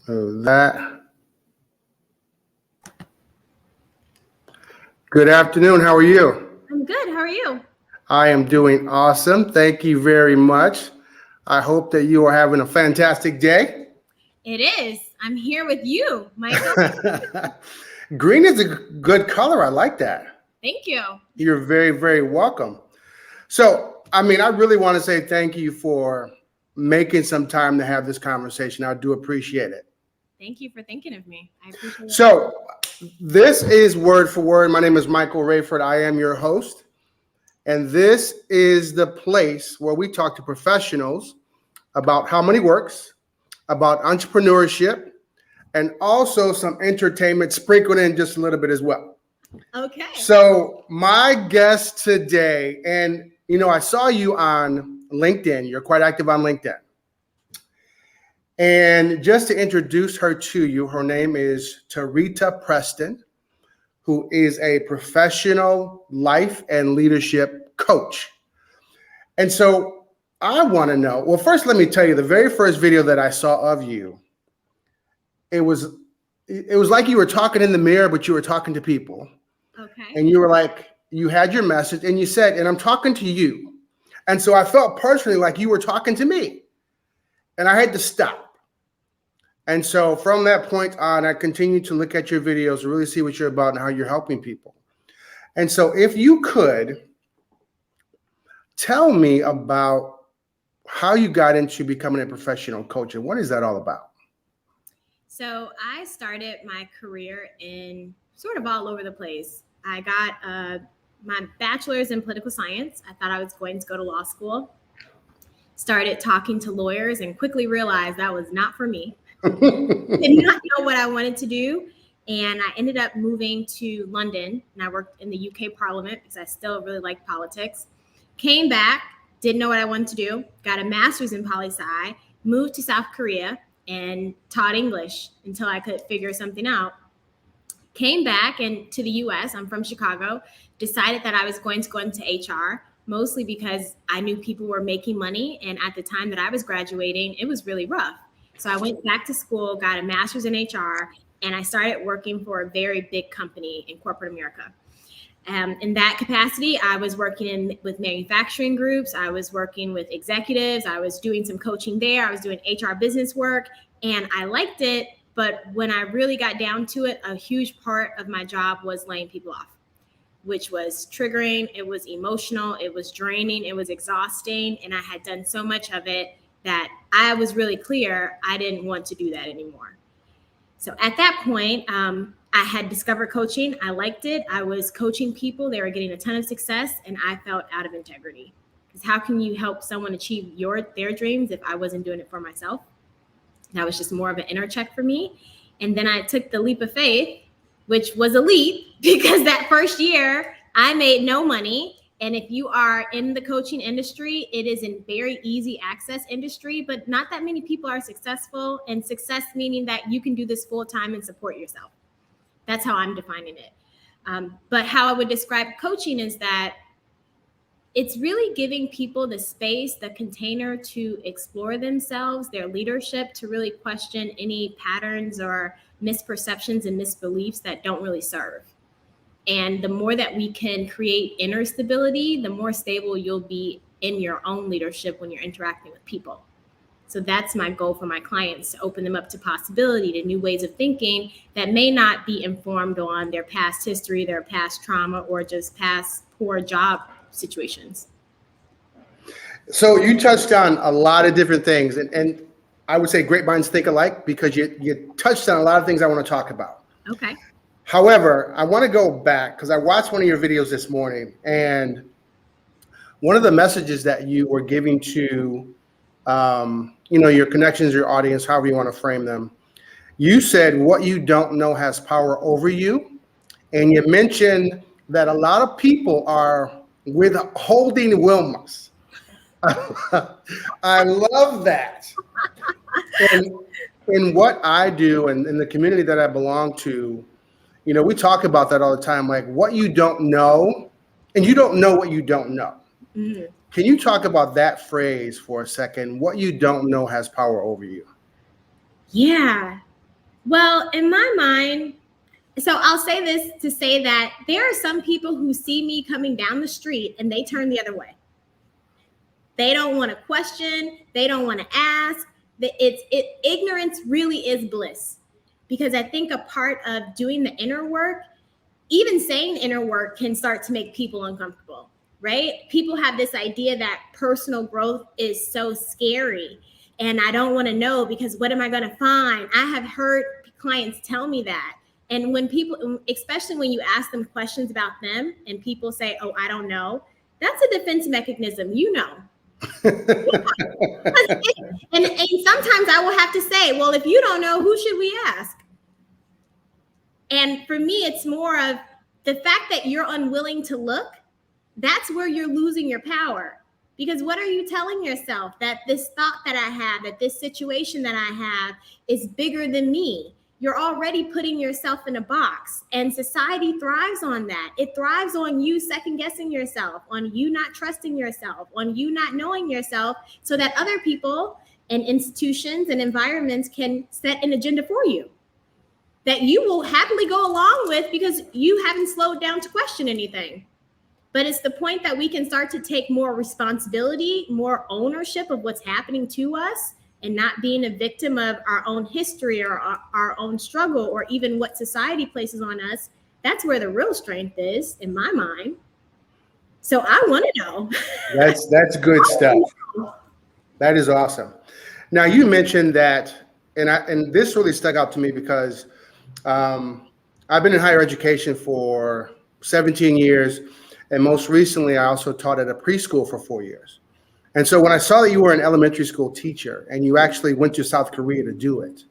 That. Good afternoon. How are you? I'm good. How are you? I am doing awesome. Thank you very much. I hope that you are having a fantastic day. It is. I'm here with you, Michael. Green is a good color. I like that. Thank you. You're very, very welcome. So, I really want to say thank you for making some time to have this conversation. I do appreciate it. Thank you for thinking of me. I appreciate it. So, this is Word for Word. My name is Michael Rayford. I am your host. And this is the place where we talk to professionals about how money works, about entrepreneurship, and also some entertainment sprinkled in just a little bit as well. Okay. So my guest today, and I saw you on LinkedIn. You're quite active on LinkedIn. And just to introduce her to you, her name is Tarita Preston, who is a professional life and leadership coach. And so I want to know, well, first, let me tell you, the very first video that I saw of you, it was like you were talking in the mirror, but you were talking to people. Okay. And you were like, you had your message and you said, and I'm talking to you. And so I felt personally like you were talking to me and I had to stop. And so from that point on, I continued to look at your videos to really see what you're about and how you're helping people. And so if you could tell me about how you got into becoming a professional coach and what is that all about? So I started my career in sort of all over the place. I got my bachelor's in political science. I thought I was going to go to law school. Started talking to lawyers and quickly realized that was not for me. Did not know what I wanted to do. And I ended up moving to London and I worked in the UK Parliament because I still really like politics. Came back, didn't know what I wanted to do, got a master's in poli-sci, moved to South Korea and taught English until I could figure something out. Came back and to the US, I'm from Chicago, decided that I was going to go into HR, mostly because I knew people were making money. And at the time that I was graduating, it was really rough. So I went back to school, got a master's in HR, and I started working for a very big company in corporate America. In that capacity, I was working with manufacturing groups. I was working with executives. I was doing some coaching there. I was doing HR business work, and I liked it. But when I really got down to it, a huge part of my job was laying people off, which was triggering. It was emotional. It was draining. It was exhausting. And I had done so much of it that I was really clear I didn't want to do that anymore. So at that point, I had discovered coaching. I liked it. I was coaching people. They were getting a ton of success, and I felt out of integrity. Because how can you help someone achieve their dreams if I wasn't doing it for myself? That was just more of an inner check for me. And then I took the leap of faith, which was a leap because that first year I made no money. And if you are in the coaching industry, it is a very easy access industry, but not that many people are successful, and success meaning that you can do this full time and support yourself. That's how I'm defining it. But how I would describe coaching is that it's really giving people the space, the container to explore themselves, their leadership, to really question any patterns or misperceptions and misbeliefs that don't really serve. And the more that we can create inner stability, the more stable you'll be in your own leadership when you're interacting with people. So that's my goal for my clients, to open them up to possibility, to new ways of thinking that may not be informed on their past history, their past trauma, or just past poor job situations. So you touched on a lot of different things, and I would say great minds think alike because you touched on a lot of things I want to talk about. Okay. However, I want to go back because I watched one of your videos this morning, and one of the messages that you were giving to, your connections, your audience, however you want to frame them, you said what you don't know has power over you, and you mentioned that a lot of people are withholding Wilmas. I love that. And in what I do and in the community that I belong to, we talk about that all the time, like what you don't know, and you don't know what you don't know. Mm-hmm. Can you talk about that phrase for a second? What you don't know has power over you. Yeah. Well, in my mind, so I'll say this to say that there are some people who see me coming down the street and they turn the other way. They don't want to question. They don't want to ask. Ignorance really is bliss, because I think a part of doing the inner work, even saying inner work, can start to make people uncomfortable, right? People have this idea that personal growth is so scary, and I don't want to know because what am I going to find? I have heard clients tell me that. And when people, especially when you ask them questions about them and people say, oh, I don't know, that's a defense mechanism, you know. and sometimes I will have to say, well, if you don't know, who should we ask? And for me, it's more of the fact that you're unwilling to look. That's where you're losing your power. Because what are you telling yourself? That this thought that I have, that this situation that I have is bigger than me. You're already putting yourself in a box, and society thrives on that. It thrives on you second guessing yourself, on you not trusting yourself, on you not knowing yourself, so that other people and institutions and environments can set an agenda for you that you will happily go along with because you haven't slowed down to question anything. But it's the point that we can start to take more responsibility, more ownership of what's happening to us, and not being a victim of our own history or our own struggle, or even what society places on us. That's where the real strength is, in my mind. So I want to know. That's good stuff. That is awesome. Now, you mentioned that, and this really stuck out to me because I've been in higher education for 17 years, and most recently I also taught at a preschool for 4 years. And so when I saw that you were an elementary school teacher and you actually went to South Korea to do it,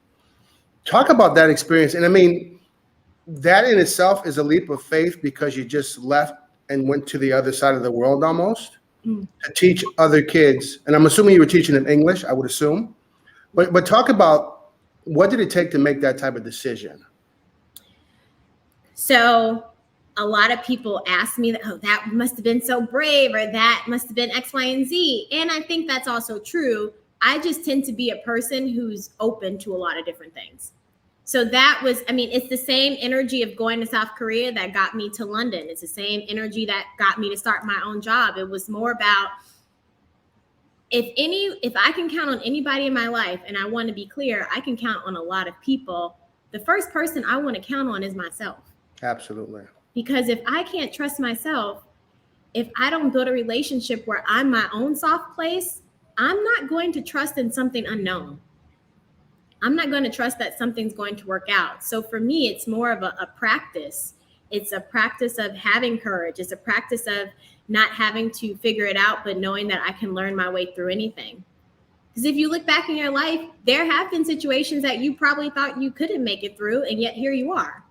talk about that experience. And I mean, that in itself is a leap of faith, because you just left and went to the other side of the world almost to teach other kids. And I'm assuming you were teaching them English, I would assume. But talk about, what did it take to make that type of decision? So a lot of people ask me that, oh, that must have been so brave, or that must have been X, Y, and Z. And I think that's also true. I just tend to be a person who's open to a lot of different things. So that was, I mean, it's the same energy of going to South Korea that got me to London. It's the same energy that got me to start my own job. It was more about, if I can count on anybody in my life, and I want to be clear, I can count on a lot of people. The first person I want to count on is myself. Absolutely. Because if I can't trust myself, if I don't build a relationship where I'm my own soft place, I'm not going to trust in something unknown. I'm not going to trust that something's going to work out. So for me, it's more of a practice. It's a practice of having courage. It's a practice of not having to figure it out, but knowing that I can learn my way through anything. Because if you look back in your life, there have been situations that you probably thought you couldn't make it through, and yet here you are.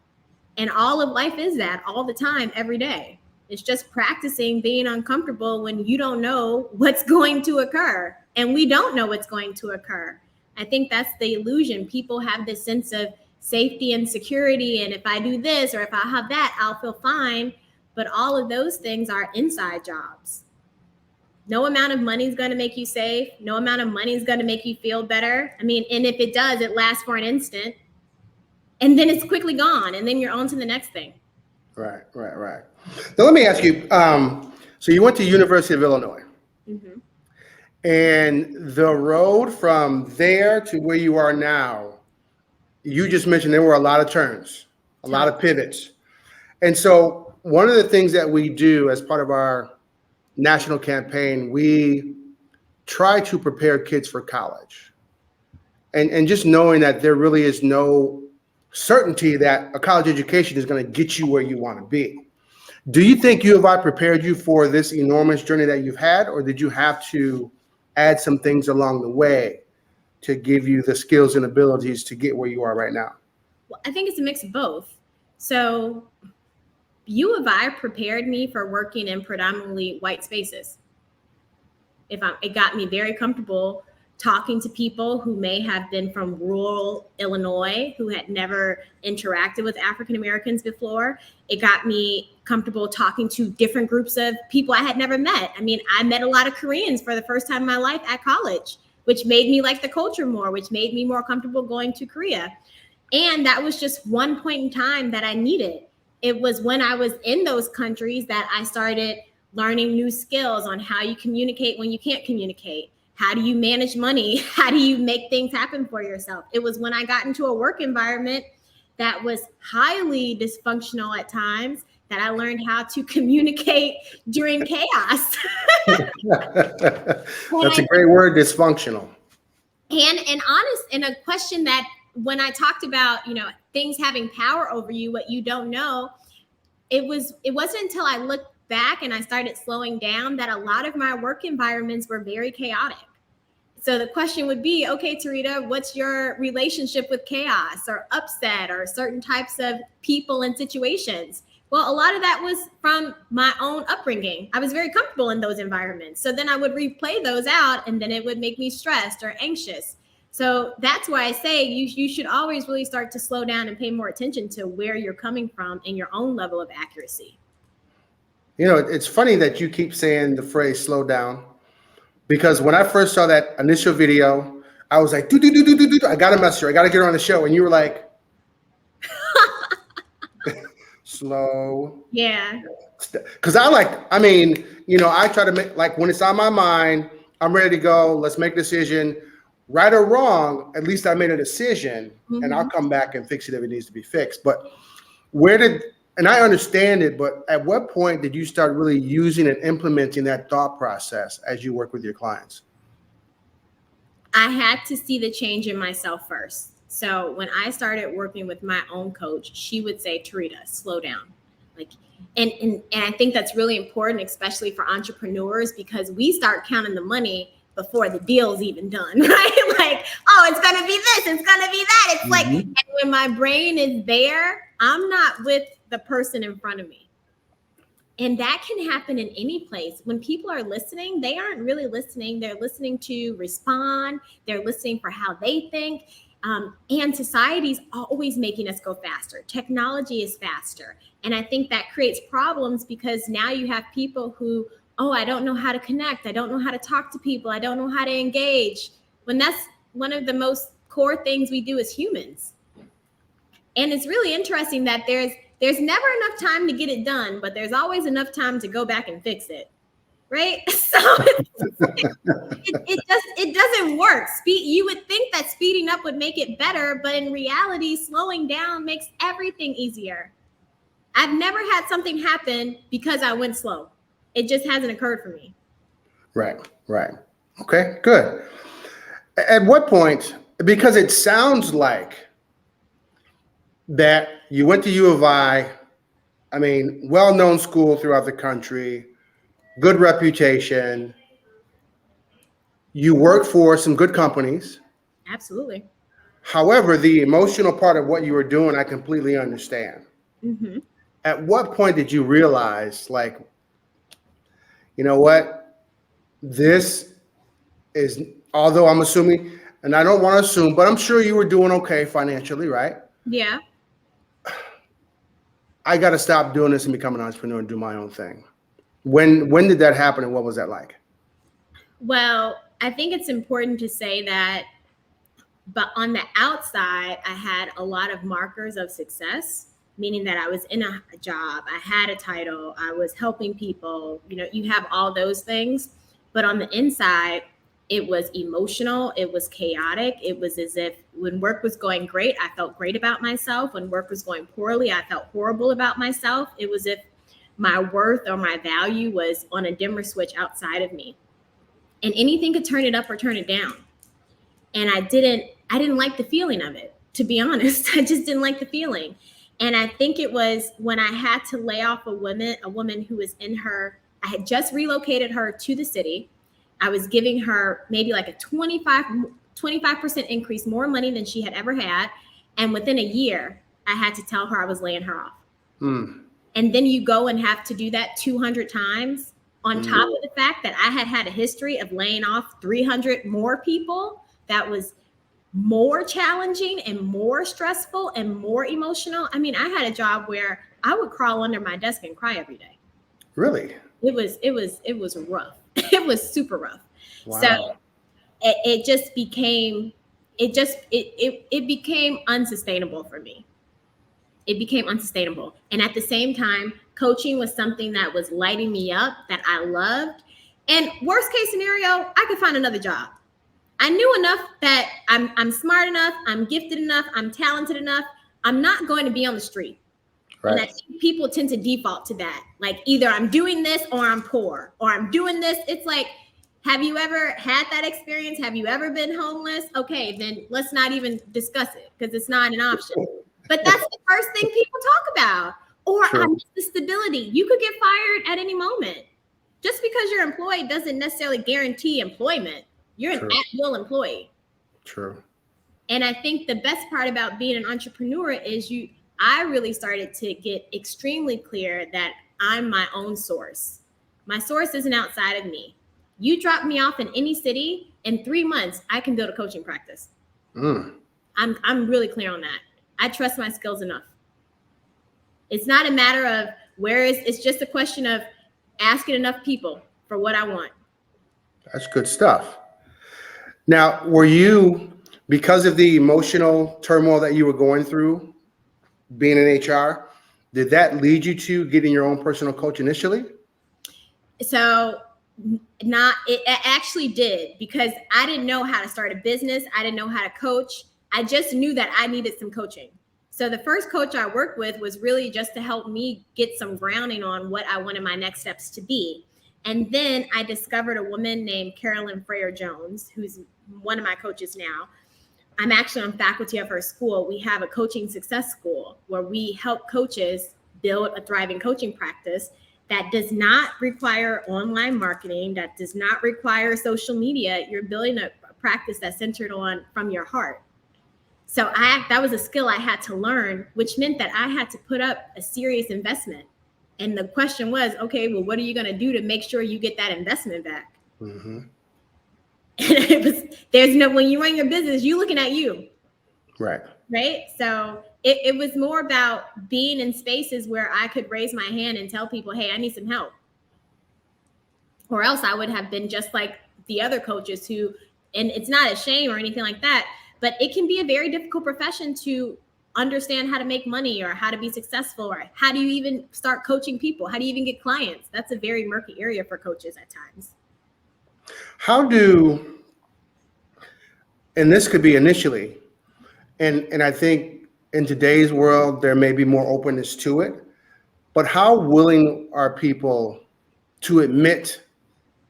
And all of life is that, all the time, every day. It's just practicing being uncomfortable when you don't know what's going to occur. And we don't know what's going to occur. I think that's the illusion. People have this sense of safety and security. And if I do this, or if I have that, I'll feel fine. But all of those things are inside jobs. No amount of money is going to make you safe. No amount of money is going to make you feel better. I mean, and if it does, it lasts for an instant. And then it's quickly gone, and then you're on to the next thing. Right. Now let me ask you, so you went to University of Illinois. Mm-hmm. And the road from there to where you are now, you just mentioned there were a lot of turns, a lot of pivots. And so one of the things that we do as part of our national campaign, we try to prepare kids for college. And just knowing that there really is no certainty that a college education is going to get you where you want to be. Do you think U of I prepared you for this enormous journey that you've had, or did you have to add some things along the way to give you the skills and abilities to get where you are right now? Well, I think it's a mix of both. So U of I prepared me for working in predominantly white spaces. It got me very comfortable talking to people who may have been from rural Illinois, who had never interacted with African Americans before. It got me comfortable talking to different groups of people I had never met. I mean, I met a lot of Koreans for the first time in my life at college, which made me like the culture more, which made me more comfortable going to Korea. And that was just one point in time that I needed. It was when I was in those countries that I started learning new skills on how you communicate when you can't communicate. How do you manage money? How do you make things happen for yourself? It was when I got into a work environment that was highly dysfunctional at times that I learned how to communicate during chaos. That's a great word, dysfunctional. And honest, and a question that when I talked about, things having power over you, what you don't know, it wasn't until I looked back and I started slowing down that a lot of my work environments were very chaotic. So the question would be, okay, Tarita, what's your relationship with chaos or upset or certain types of people and situations? Well, a lot of that was from my own upbringing. I was very comfortable in those environments. So then I would replay those out and then it would make me stressed or anxious. So that's why I say you should always really start to slow down and pay more attention to where you're coming from and your own level of accuracy. It's funny that you keep saying the phrase slow down, because when I first saw that initial video, I was like, I got to message her. I got to get her on the show. And you were like, slow. Yeah. Because I try to make, like, when it's on my mind, I'm ready to go. Let's make a decision. Right or wrong, at least I made a decision, and I'll come back and fix it if it needs to be fixed. But and I understand it, but at what point did you start really using and implementing that thought process as you work with your clients? I had to see the change in myself first. So when I started working with my own coach, she would say, Tarita, slow down. And I think that's really important, especially for entrepreneurs, because we start counting the money before the deal's even done, right? Like, oh, it's going to be this, it's going to be that. It's like, and when my brain is there, I'm not with the person in front of me. And that can happen in any place. When people are listening, they aren't really listening. They're listening to respond. They're listening for how they think. And society's always making us go faster. Technology is faster. And I think that creates problems because now you have people who, I don't know how to connect. I don't know how to talk to people. I don't know how to engage. When that's one of the most core things we do as humans. And it's really interesting that there's never enough time to get it done, but there's always enough time to go back and fix it. Right? So it doesn't work. You would think that speeding up would make it better, but in reality, slowing down makes everything easier. I've never had something happen because I went slow. It just hasn't occurred for me. Right. Okay, good. At what point, because it sounds like that you went to U of I, well-known school throughout the country, good reputation. You work for some good companies. Absolutely. However, the emotional part of what you were doing, I completely understand. Mm-hmm. At what point did you realize, like, you know what, this is, although I'm assuming, and I don't want to assume, but I'm sure you were doing okay financially, right? Yeah. I got to stop doing this and become an entrepreneur and do my own thing. When did that happen and what was that like? Well, I think it's important to say that, but on the outside, I had a lot of markers of success, meaning that I was in a job, I had a title, I was helping people, you have all those things. But on the inside, it was emotional, it was chaotic. It was as if when work was going great, I felt great about myself. When work was going poorly, I felt horrible about myself. It was as if my worth or my value was on a dimmer switch outside of me. And anything could turn it up or turn it down. And I didn't like the feeling of it, to be honest. I just didn't like the feeling. And I think it was when I had to lay off a woman who was I had just relocated her to the city. I was giving her maybe like a 25% increase, more money than she had ever had. And within a year, I had to tell her I was laying her off. And then you go and have to do that 200 times on top of the fact that I had a history of laying off 300 more people. That was more challenging and more stressful and more emotional. I had a job where I would crawl under my desk and cry every day. Really? It was rough. It was super rough. Wow. So it just became it became unsustainable for me. It became unsustainable. And at the same time, coaching was something that was lighting me up, that I loved. And worst case scenario, I could find another job. I knew enough that I'm smart enough, I'm gifted enough, I'm talented enough. I'm not going to be on the street. Right. And I think people tend to default to that. Like either I'm doing this or I'm poor, or I'm doing this. It's like, have you ever had that experience? Have you ever been homeless? Okay, then let's not even discuss it because it's not an option. But that's the first thing people talk about. Or I miss the stability. You could get fired at any moment. Just because you're employed doesn't necessarily guarantee employment. You're an at-will employee. True. And I think the best part about being an entrepreneur is I really started to get extremely clear that I'm my own source. My source isn't outside of me. You drop me off in any city, in 3 months, I can build a coaching practice. I'm really clear on that. I trust my skills enough. It's not a matter of it's just a question of asking enough people for what I want. That's good stuff. Now, were you, because of the emotional turmoil that you were going through, being in HR, did that lead you to getting your own personal coach initially? So it actually did, because I didn't know how to start a business. I didn't know how to coach. I just knew that I needed some coaching. So the first coach I worked with was really just to help me get some grounding on what I wanted my next steps to be. And then I discovered a woman named Carolyn Freyer Jones, who's one of my coaches now. I'm actually on faculty of her school. We have a coaching success school where we help coaches build a thriving coaching practice that does not require online marketing, that does not require social media. You're building a practice that's centered on from your heart. So that was a skill I had to learn, which meant that I had to put up a serious investment. And the question was, okay, well, what are you going to do to make sure you get that investment back? Mm-hmm. And when you run your business, you're looking at you. Right. Right. So it was more about being in spaces where I could raise my hand and tell people, hey, I need some help. Or else I would have been just like the other coaches and it's not a shame or anything like that, but it can be a very difficult profession to understand how to make money or how to be successful, or how do you even start coaching people? How do you even get clients? That's a very murky area for coaches at times. And this could be initially, and I think in today's world, there may be more openness to it, but how willing are people to admit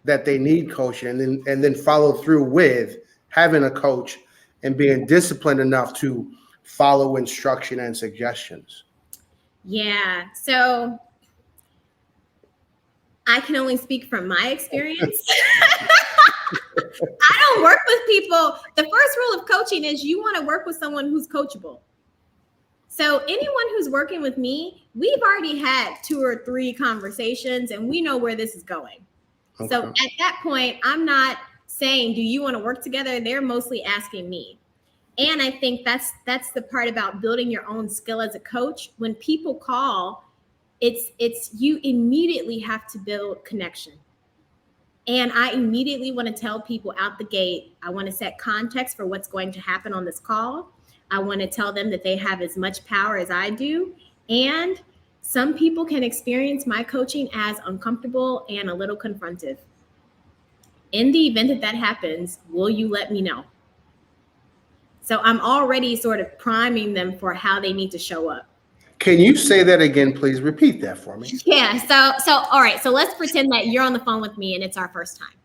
that they need coaching and then follow through with having a coach and being disciplined enough to follow instruction and suggestions? Yeah. So I can only speak from my experience. I don't work with people. The first rule of coaching is you want to work with someone who's coachable. So anyone who's working with me, we've already had 2 or 3 conversations and we know where this is going. Okay. So at that point, I'm not saying, do you want to work together? They're mostly asking me. And I think that's the part about building your own skill as a coach. When people call, it's you immediately have to build connection. And I immediately want to tell people out the gate, I want to set context for what's going to happen on this call. I want to tell them that they have as much power as I do. And some people can experience my coaching as uncomfortable and a little confrontive. In the event that happens, will you let me know? So I'm already sort of priming them for how they need to show up. Can you say that again, please? Repeat that for me. Yeah. So all right. So let's pretend that you're on the phone with me and it's our first time.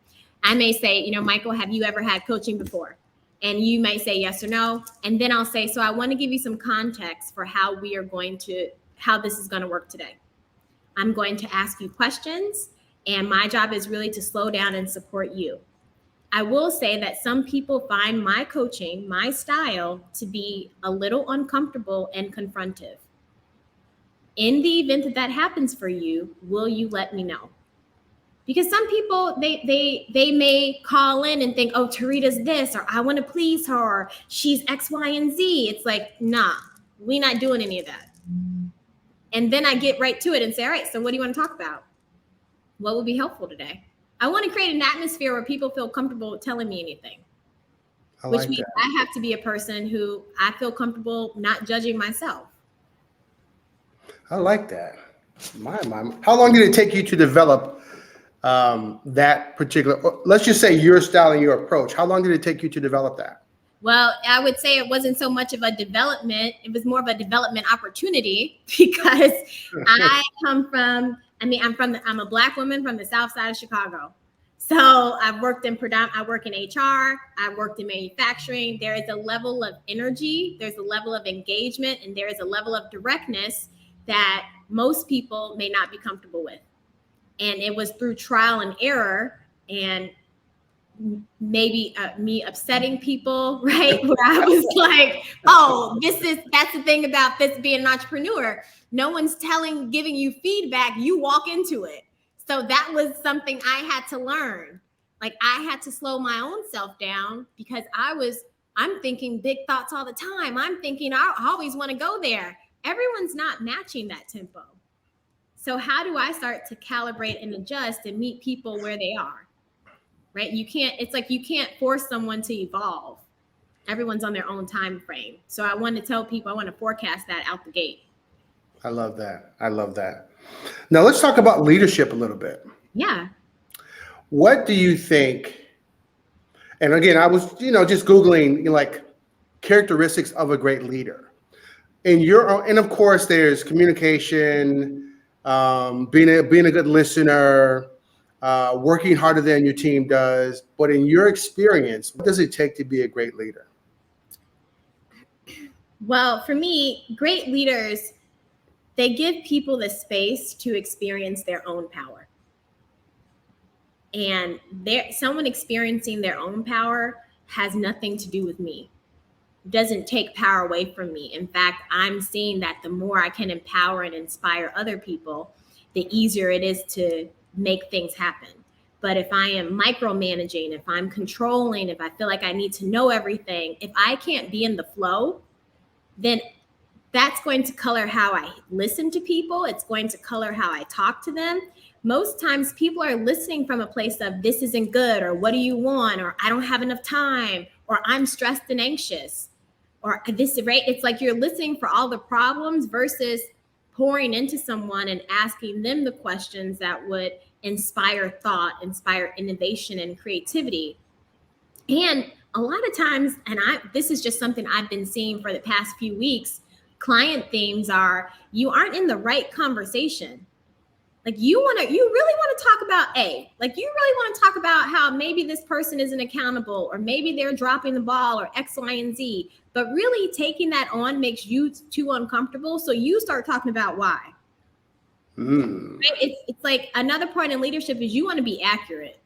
I may say, Michael, have you ever had coaching before? And you may say yes or no. And then I'll say, so I want to give you some context for how this is going to work today. I'm going to ask you questions, and my job is really to slow down and support you. I will say that some people find my coaching, my style, to be a little uncomfortable and confrontive. In the event that happens for you, will you let me know? Because some people, they may call in and think, oh, Tarita's this, or I want to please her, or she's X, Y, and Z. It's like, nah, we're not doing any of that. And then I get right to it and say, all right, so what do you want to talk about? What would be helpful today? I want to create an atmosphere where people feel comfortable telling me anything. which like means that. I have to be a person who I feel comfortable not judging myself. I like that. My. How long did it take you to develop that particular, let's just say your style and your approach? How long did it take you to develop that? Well, I would say it wasn't so much of a development. It was more of a development opportunity because I come from, I'm a Black woman from the South Side of Chicago. So I've worked I work in HR, I worked in manufacturing. There is a level of energy, there's a level of engagement, and there is a level of directness that most people may not be comfortable with. And it was through trial and error and maybe me upsetting people, right? Where I was like, oh, that's the thing about this being an entrepreneur. No one's giving you feedback, you walk into it. So that was something I had to learn. Like I had to slow my own self down because I'm thinking big thoughts all the time. I'm thinking I always want to go there. Everyone's not matching that tempo. So how do I start to calibrate and adjust and meet people where they are? Right? You can't force someone to evolve. Everyone's on their own time frame. So I want to tell people, I want to forecast that out the gate. I love that. I love that. Now let's talk about leadership a little bit. Yeah. What do you think? And again, I was, just Googling, like characteristics of a great leader. And of course, there's communication, being a good listener, working harder than your team does. But in your experience, what does it take to be a great leader? Well, for me, great leaders, they give people the space to experience their own power. And someone experiencing their own power has nothing to do with me. It doesn't take power away from me. In fact, I'm seeing that the more I can empower and inspire other people, the easier it is to make things happen. But if I am micromanaging, if I'm controlling, if I feel like I need to know everything, if I can't be in the flow, then that's going to color how I listen to people. It's going to color how I talk to them. Most times people are listening from a place of this isn't good, or what do you want, or I don't have enough time, or I'm stressed and anxious, or this, right? It's like you're listening for all the problems versus pouring into someone and asking them the questions that would inspire thought, inspire innovation and creativity. And a lot of times, and this is just something I've been seeing for the past few weeks, client themes are you aren't in the right conversation. Like you really want to talk about A. Like you really want to talk about how maybe this person isn't accountable, or maybe they're dropping the ball, or X, Y, and Z. But really taking that on makes you too uncomfortable. So you start talking about why. Right? It's like another point in leadership is you want to be accurate.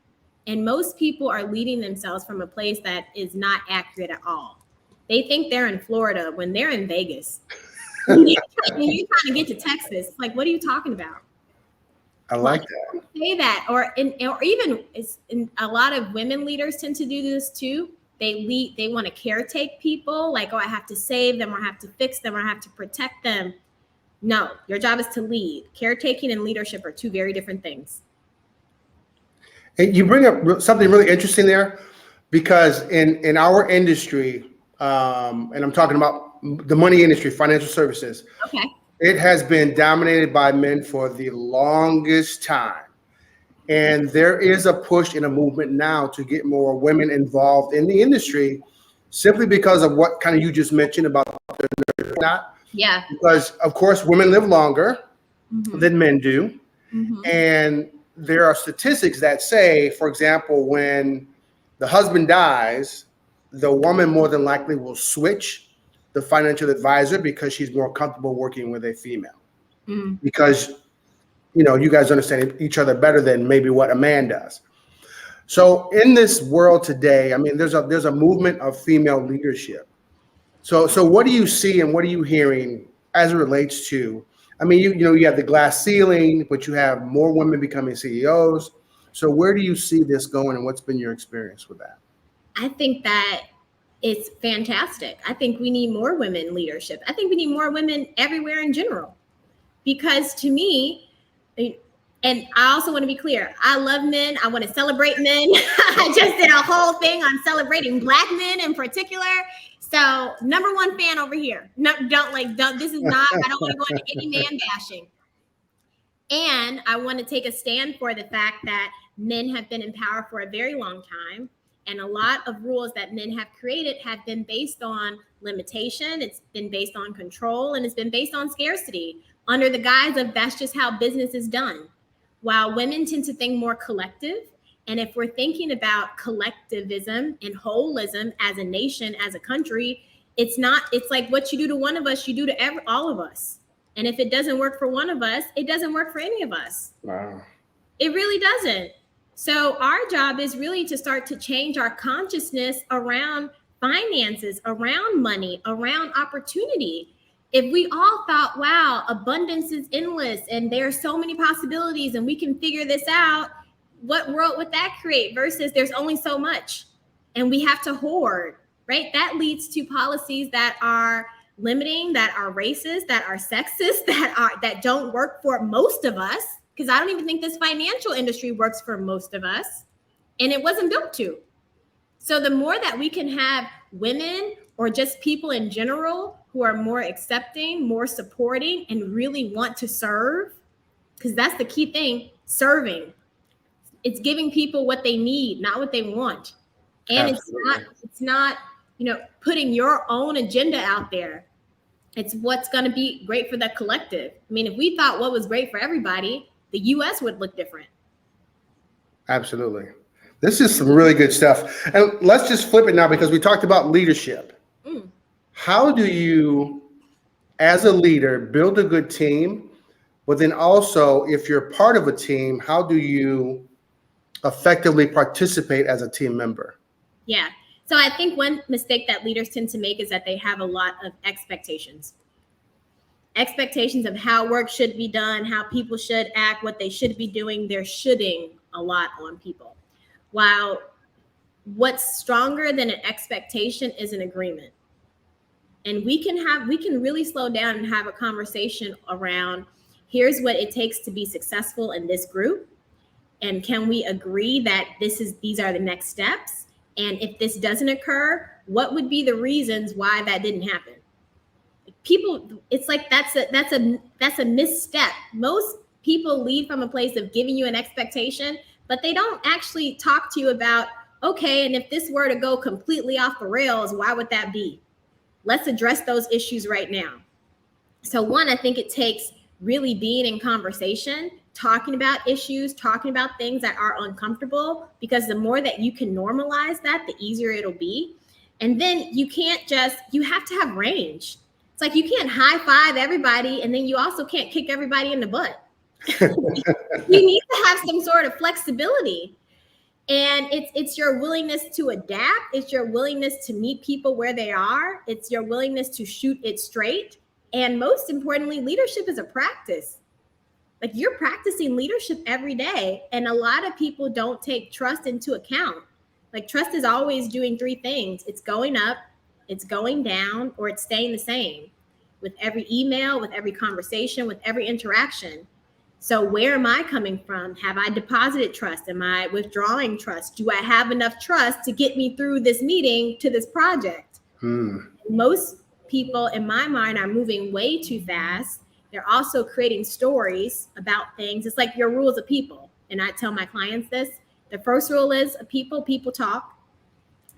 And most people are leading themselves from a place that is not accurate at all. They think they're in Florida when they're in Vegas. When you're trying to get to Texas, like, what are you talking about? I like that. Say that, or even a lot of women leaders tend to do this too. They want to caretake people, like, oh, I have to save them, or I have to fix them, or I have to protect them. No, your job is to lead. Caretaking and leadership are two very different things. And you bring up something really interesting there, because in our industry, and I'm talking about the money industry, financial services. Okay. It has been dominated by men for the longest time. And there is a push and a movement now to get more women involved in the industry, simply because of what kind of you just mentioned about not. Yeah. Because of course women live longer than men do. And there are statistics that say, for example, when the husband dies, the woman more than likely will switch the financial advisor because she's more comfortable working with a female. Because, you guys understand each other better than maybe what a man does. So in this world today, I mean, there's a movement of female leadership. So what do you see and what are you hearing as it relates to, I mean, you have the glass ceiling, but you have more women becoming CEOs. So where do you see this going, and what's been your experience with that? I think that it's fantastic. I think we need more women leadership. I think we need more women everywhere in general, because to me, And I also want to be clear. I love men. I want to celebrate men. I just did a whole thing on celebrating Black men in particular. So number one fan over here. No, don't, this is not, I don't want to go into any man bashing. And I want to take a stand for the fact that men have been in power for a very long time. And a lot of rules that men have created have been based on limitation. It's been based on control, and it's been based on scarcity under the guise of that's just how business is done. While women tend to think more collective. And if we're thinking about collectivism and holism as a nation, as a country, it's like what you do to one of us, you do to all of us. And if it doesn't work for one of us, it doesn't work for any of us. Wow. It really doesn't. So our job is really to start to change our consciousness around finances, around money, around opportunity. If we all thought, wow, abundance is endless and there are so many possibilities and we can figure this out, what world would that create versus there's only so much and we have to hoard, right? That leads to policies that are limiting, that are racist, that are sexist, that don't work for most of us, because I don't even think this financial industry works for most of us, and it wasn't built to. So the more that we can have women or just people in general who are more accepting, more supporting, and really want to serve, because that's the key thing, serving. It's giving people what they need, not what they want. And Absolutely. it's not, putting your own agenda out there. It's what's going to be great for the collective. I mean, if we thought what was great for everybody, the US would look different. Absolutely. This is some really good stuff. And let's just flip it now, because we talked about leadership. How do you, as a leader, build a good team? But then also, if you're part of a team, how do you effectively participate as a team member? Yeah. So I think one mistake that leaders tend to make is that they have a lot of expectations of how work should be done, how people should act, what they should be doing. They're shoulding a lot on people. While what's stronger than an expectation is an agreement. And we can really slow down and have a conversation around, here's what it takes to be successful in this group. And can we agree that these are the next steps? And if this doesn't occur, what would be the reasons why that didn't happen? People, it's like that's a misstep. Most people lead from a place of giving you an expectation, but they don't actually talk to you about, okay, and if this were to go completely off the rails, why would that be? Let's address those issues right now. So one, I think it takes really being in conversation, talking about issues, talking about things that are uncomfortable, because the more that you can normalize that, the easier it'll be. And then you have to have range. It's like you can't high five everybody, and then you also can't kick everybody in the butt. You need to have some sort of flexibility. And it's your willingness to adapt. It's your willingness to meet people where they are. It's your willingness to shoot it straight. And most importantly, leadership is a practice. Like, you're practicing leadership every day. And a lot of people don't take trust into account. Like, trust is always doing three things. It's going up, it's going down, or it's staying the same with every email, with every conversation, with every interaction. So where am I coming from? Have I deposited trust? Am I withdrawing trust? Do I have enough trust to get me through this meeting to this project? Most people, in my mind, are moving way too fast. They're also creating stories about things. It's like your rules of people. And I tell my clients this. The first rule is people talk.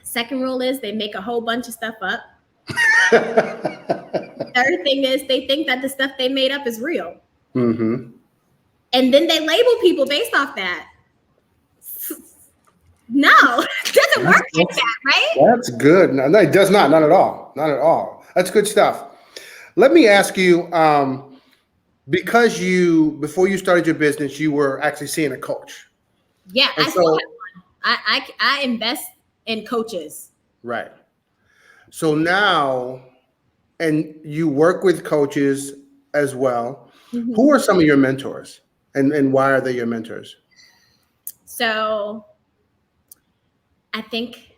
Second rule is they make a whole bunch of stuff up. Third thing is they think that the stuff they made up is real. Mm-hmm. And then they label people based off that. No, it doesn't work like that, right? That's good. No, it does not. Not at all. Not at all. That's good stuff. Let me ask you, because before you started your business, you were actually seeing a coach. Yeah, I still have one. I invest in coaches. Right. So now, and you work with coaches as well. Mm-hmm. Who are some of your mentors, and why are they your mentors? So I think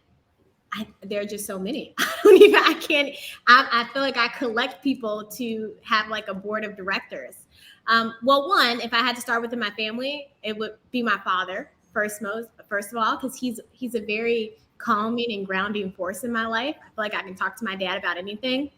there are just so many. I feel like I collect people to have like a board of directors. Well, one, if I had to start within my family, it would be my father first of all, because he's a very calming and grounding force in my life. I feel like I can talk to my dad about anything.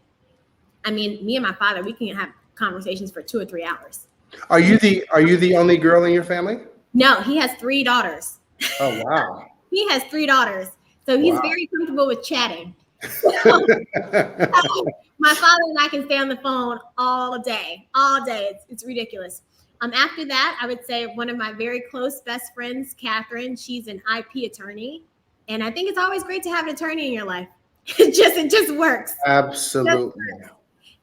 I mean, me and my father, we can have conversations for 2 or 3 hours. Are you the only girl in your family? No, he has 3 daughters. Oh, wow. He has 3 daughters. So he's Wow. very comfortable with chatting. My father and I can stay on the phone all day. It's ridiculous. After that, I would say one of my very close best friends, Catherine, she's an IP attorney. And I think it's always great to have an attorney in your life. It just works. Absolutely.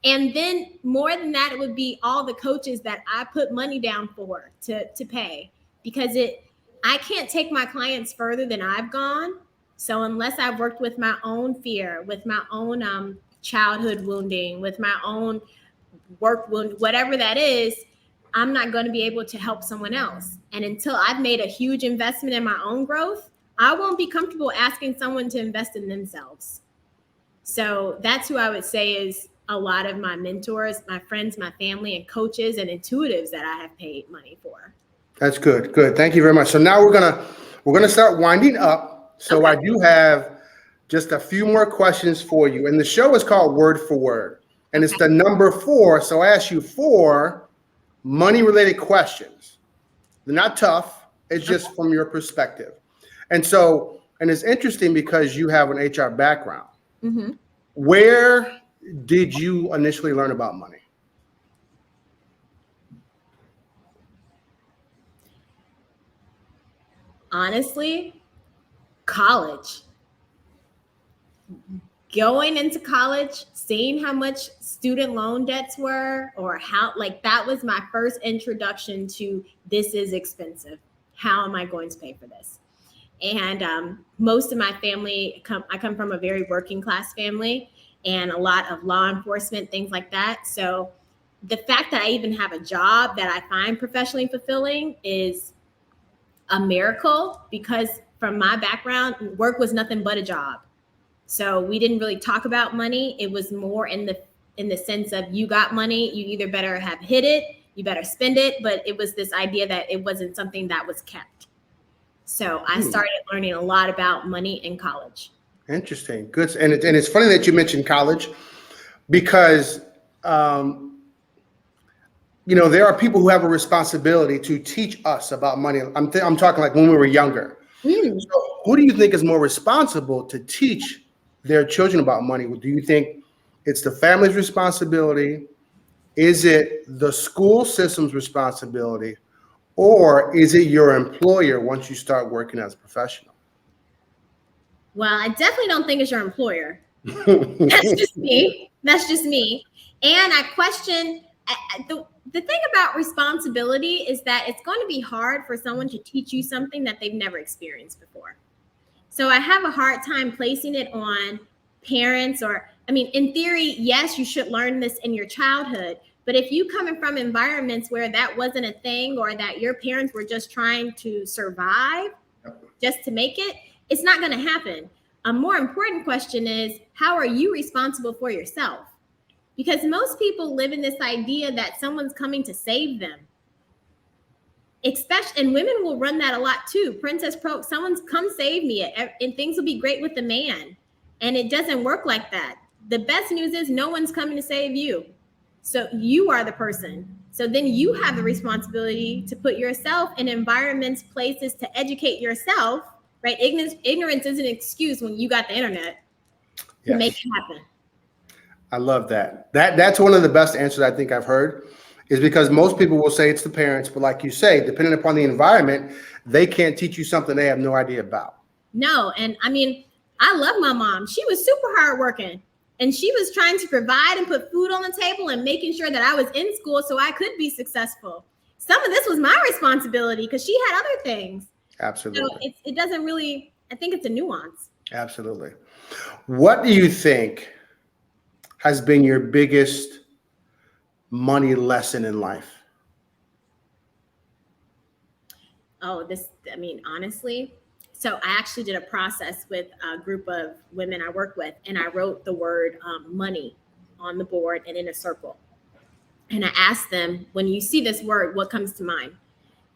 And then more than that, it would be all the coaches that I put money down for to pay, because I can't take my clients further than I've gone. So unless I've worked with my own fear, with my own childhood wounding, with my own work wound, whatever that is, I'm not going to be able to help someone else. And until I've made a huge investment in my own growth, I won't be comfortable asking someone to invest in themselves. So that's who I would say is a lot of my mentors, my friends, my family, and coaches and intuitives that I have paid money for. That's good. Good. Thank you very much. So now we're gonna start winding up. So okay. I do have just a few more questions for you. And the show is called Word for Word. And it's the number 4. So I ask you 4 money-related questions. They're not tough. It's just from your perspective. And it's interesting because you have an HR background. Mm-hmm. Where did you initially learn about money? Honestly, college. Going into college, seeing how much student loan debts were, or how, like, that was my first introduction to this is expensive. How am I going to pay for this? And most of my family, I come from a very working class family and a lot of law enforcement, things like that. So the fact that I even have a job that I find professionally fulfilling is a miracle, because from my background, work was nothing but a job. So we didn't really talk about money. It was more in the sense of, you got money, you either better have hit it, you better spend it. But it was this idea that it wasn't something that was kept. So I started learning a lot about money in college. Interesting. Good. And it's funny that you mentioned college, because there are people who have a responsibility to teach us about money. I'm talking like when we were younger. So who do you think is more responsible to teach their children about money? Do you think it's the family's responsibility? Is it the school system's responsibility? Or is it your employer once you start working as a professional? Well, I definitely don't think it's your employer. That's just me. And I question the thing about responsibility is that it's going to be hard for someone to teach you something that they've never experienced before. So I have a hard time placing it on parents, in theory, yes, you should learn this in your childhood. But if you coming from environments where that wasn't a thing, or that your parents were just trying to survive just to make it, it's not going to happen. A more important question is, how are you responsible for yourself? Because most people live in this idea that someone's coming to save them. And women will run that a lot too. Princess Pro, someone's come save me, and things will be great with the man. And it doesn't work like that. The best news is no one's coming to save you. So you are the person. So then you have the responsibility to put yourself in environments, places to educate yourself, right? Ignorance is an excuse when you got the internet to make it happen. I love that. That's one of the best answers I think I've heard, is because most people will say it's the parents, but like you say, depending upon the environment, they can't teach you something they have no idea about. No, and I love my mom. She was super hardworking, and she was trying to provide and put food on the table and making sure that I was in school so I could be successful. Some of this was my responsibility because she had other things. Absolutely. So it doesn't really, I think it's a nuance. Absolutely. What do you think has been your biggest money lesson in life? Honestly, so I actually did a process with a group of women I work with, and I wrote the word money on the board and in a circle. And I asked them, when you see this word, what comes to mind?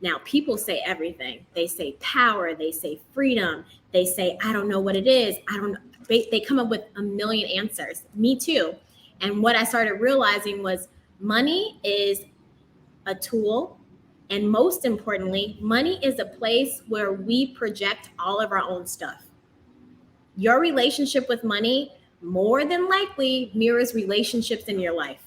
Now, people say everything. They say power. They say freedom. They say, I don't know what it is. I don't know. They come up with a million answers. Me too. And what I started realizing was money is a tool. And most importantly, money is a place where we project all of our own stuff. Your relationship with money more than likely mirrors relationships in your life.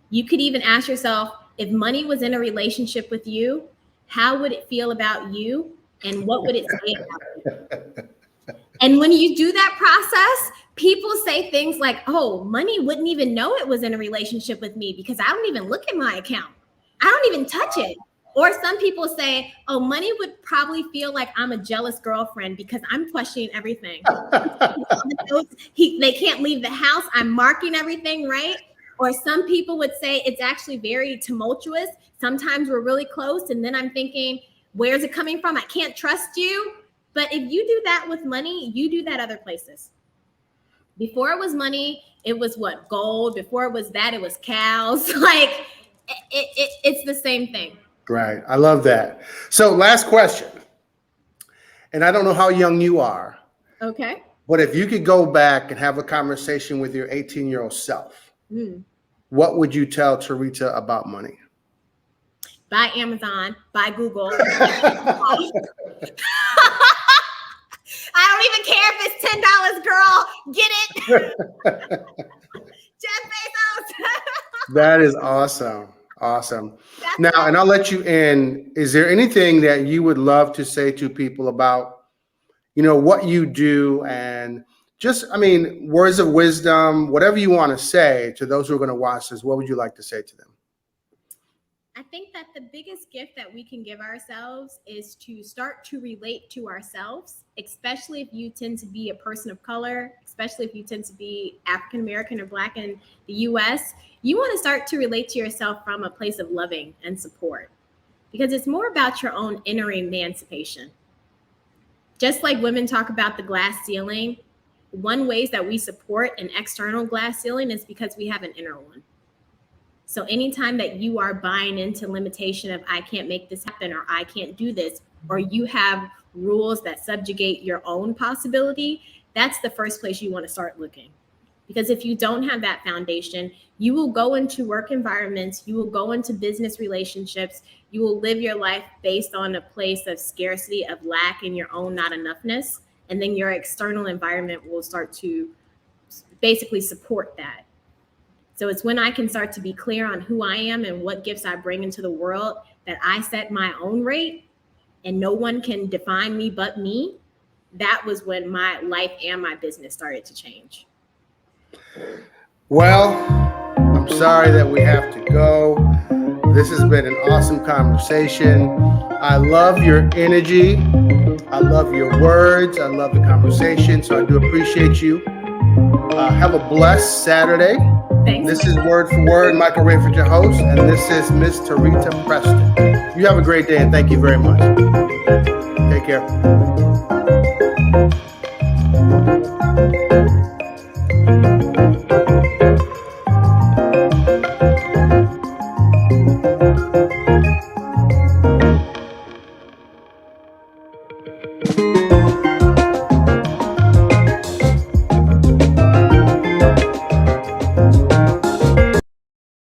You could even ask yourself, if money was in a relationship with you, how would it feel about you? And what would it say about you? And when you do that process, people say things like, oh, money wouldn't even know it was in a relationship with me because I don't even look at my account. I don't even touch it. Or some people say, oh, money would probably feel like I'm a jealous girlfriend because I'm questioning everything. They can't leave the house. I'm marking everything, right? Or some people would say it's actually very tumultuous. Sometimes we're really close. And then I'm thinking, where's it coming from? I can't trust you. But if you do that with money, you do that other places. Before it was money, it was what? Gold. Before it was that, it was cows. Like it's the same thing. Right. I love that. So last question. And I don't know how young you are. Okay. But if you could go back and have a conversation with your 18-year-old self, what would you tell Tarita about money? Buy Amazon, buy Google. I don't even care if it's $10, girl. Get it. Jeff Bezos. That is awesome. Awesome. That's Now, and I'll let you in. Is there anything that you would love to say to people about, what you do and just, words of wisdom, whatever you want to say to those who are going to watch this, what would you like to say to them? I think that the biggest gift that we can give ourselves is to start to relate to ourselves, especially if you tend to be a person of color, especially if you tend to be African American or Black in the US. You want to start to relate to yourself from a place of loving and support, because it's more about your own inner emancipation. Just like women talk about the glass ceiling, one ways that we support an external glass ceiling is because we have an inner one. So anytime that you are buying into limitation of I can't make this happen or I can't do this, or you have rules that subjugate your own possibility, that's the first place you want to start looking. Because if you don't have that foundation, you will go into work environments, you will go into business relationships, you will live your life based on a place of scarcity, of lack, and your own not enoughness. And then your external environment will start to basically support that. So it's when I can start to be clear on who I am and what gifts I bring into the world that I set my own rate and no one can define me but me. That was when my life and my business started to change. Well, I'm sorry that we have to go. This has been an awesome conversation. I love your energy. I love your words. I love the conversation. So I do appreciate you. Have a blessed Saturday. Thanks. This is Word for Word, Michael Rayford, your host, and this is Miss Tarita Preston. You have a great day, and thank you very much. Take care.